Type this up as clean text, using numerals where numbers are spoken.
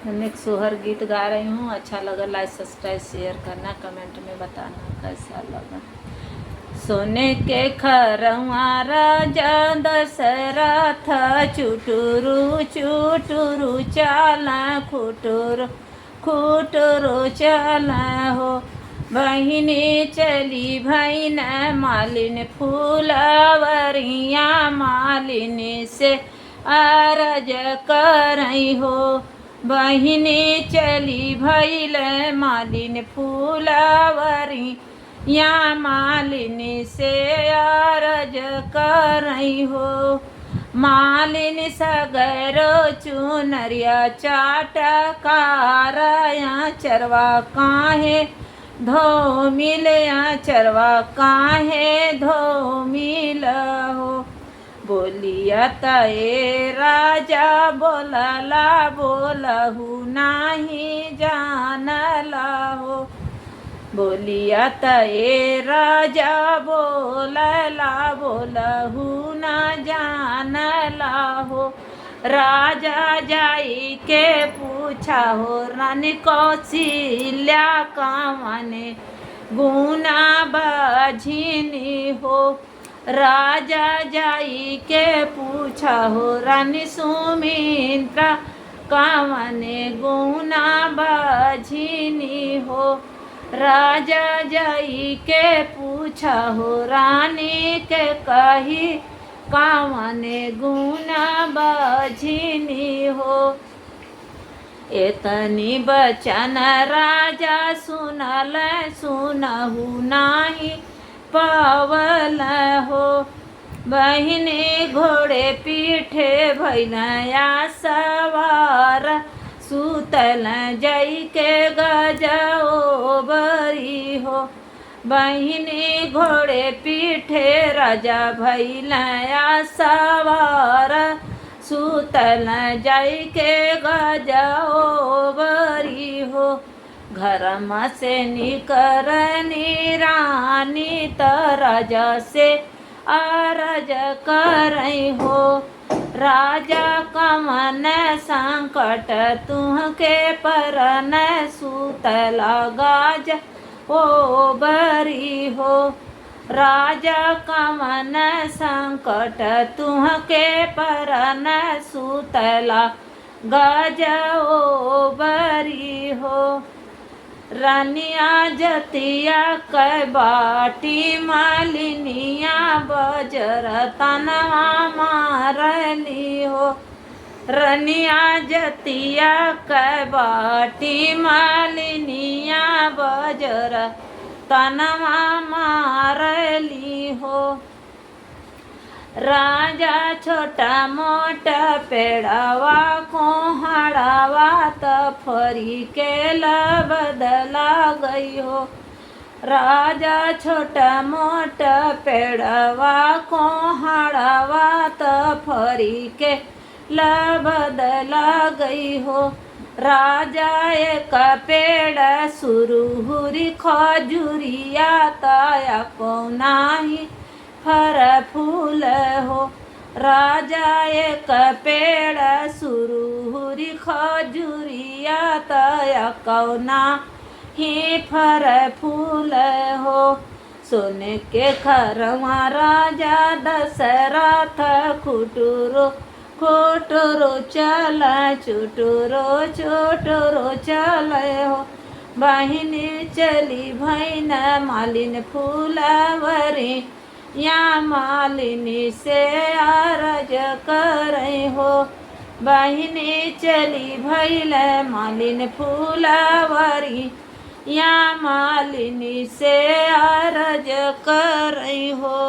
मैं एक सोहर गीत गा रही हूँ। अच्छा लगा लाइक सब्सक्राइब शेयर करना, कमेंट में बताना कैसा लगा। सोने के खरवा राजा दशरथ चुटुरु चुटुरु चाल खुटुरु खुटुरु चाल हो। बहिनी चली भैन मालिन फूलवरिया मालिनी से अरज करई हो। बहिनी चली भैल मालिन फूलवरी या मालिनी से अरज करई हो। मालिन सगरो चुनरिया चाटकारा चरवा काहे धो मिलया चरवा काहे धो मिल हो। बोलिया तए राजा बोलला बोलहु नाही जानला हो। बोलिया तए राजा बोलला बोलहु न जानला हो। राजा जाई के पूछा हो रानी कौशल्या कामने गुना बझिनी हो। राजा जाई के पूछा हो रानी सुमित्रा कामने गुना बझिनी हो। राजा जाई के पूछा हो रानी के कही कामने गुना बझिनी हो। एतनी बचन राजा सुनल सुनहु नाही पावल हो। बहिनी घोड़े पीठे भैलया सवार सुतल जई के गजो बरी हो। बहिनी घोड़े पीठे राजा भैलया सवार सुतल जई के गजो बरी हो। घरम से निकरनी रानी त राजा से अरज करई हो। राजा कमन संकट तुहके परन सुतला गाज ओ बरी हो। राजा कमन संकट तुहके परन सुतला गज ओ बरी हो। रानिया जतिया कै बाटी मालिनिया बजर तनवा मारली हो। रनिया जतिया कै बाटी मालिनिया बजर तनवा मारली हो। राजा छोटा मोटा पेड़ावा कोहड़ावा त फरी के बदला गई हो। राजा छोटा मोटा पेड़ावा कोहड़ावा त फरी के बदला गई हो। राजा एक पेड़ सुरहुरी खजुरिया ताया को नाही फर फूल हो। राजा एक पेड़ सुरहुरी खजुरिया तया कौना ही फर फूल हो। सोने के खरवा राजा दशरथ खुटुरो खुटुरो चल चुटुरो चुटुरो चल हो। बहिनी चली भैन मालिन फूलवरी या मालिनी से अरज करई हो। बहिनी चली भैल मालिन फूलवरी या मालिनी से अरज करई हो।